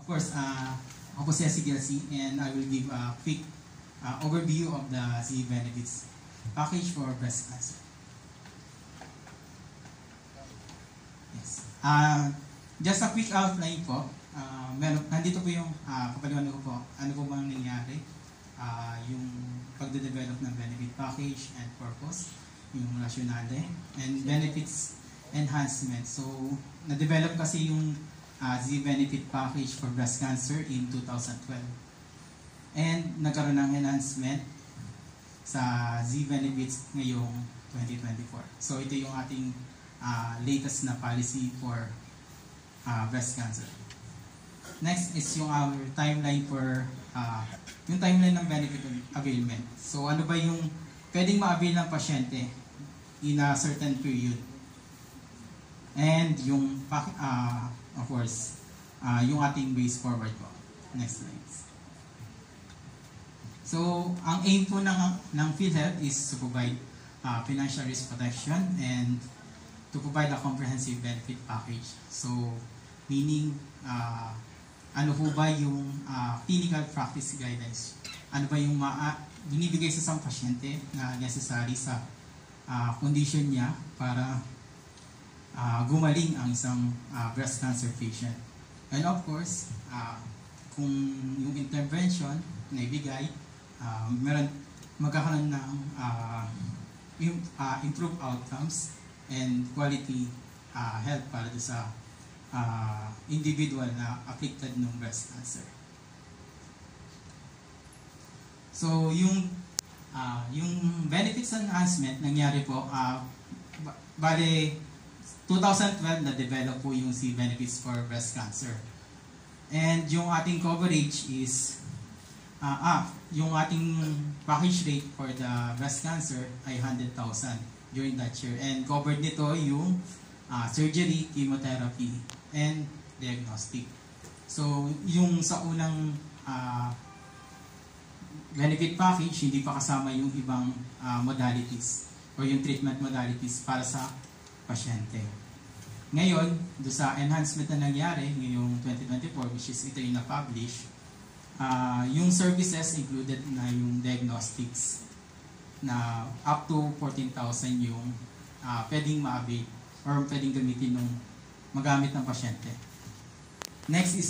course, ako po si Kelsey, and I will give a quick overview of the CE benefits package for breast cancer. Yes. Just a quick outline po. Nandito po yung kapaliwanag ko po ano po bang nangyari, yung pagde-develop ng benefit package and purpose, yung rationale, and benefits enhancement. So, na-develop kasi yung Z-benefit package for breast cancer in 2012. And nagkaroon ng enhancement sa Z-benefits ngayong 2024. So, ito yung ating latest na policy for breast cancer. Next is yung our timeline for yung timeline ng benefit availment. So, ano ba yung pwedeng ma-avail ng pasyente in a certain period? And yung, of course, yung ating base forward po. Next slide. So, ang aim po ng PhilHealth is to provide financial risk protection and to provide a comprehensive benefit package. So, meaning, ano po ba yung clinical practice guidance? Ano ba yung binibigay sa isang pasyente na necessary sa condition niya para gumaling ang isang breast cancer patient. And of course, kung yung intervention na ibigay, magkakaroon ng improved outcomes and quality health para sa individual na afflicted ng breast cancer. So, yung benefits enhancement nangyari po, bale, 2012 na-develop po yung C-benefits for breast cancer. And yung ating coverage is, yung ating package rate for the breast cancer ay 100,000 during that year. And covered nito yung surgery, chemotherapy, and diagnostic. So, yung sa unang benefit package, hindi pa kasama yung ibang modalities o yung treatment modalities para sa pasyente. Ngayon, do sa enhancement na nangyari ngayong 2024, which is ito yung na-publish, yung services included na yung diagnostics na up to 14,000 yung pwedeng ma-avail or pwedeng gamitin ng magamit ng pasyente. Next is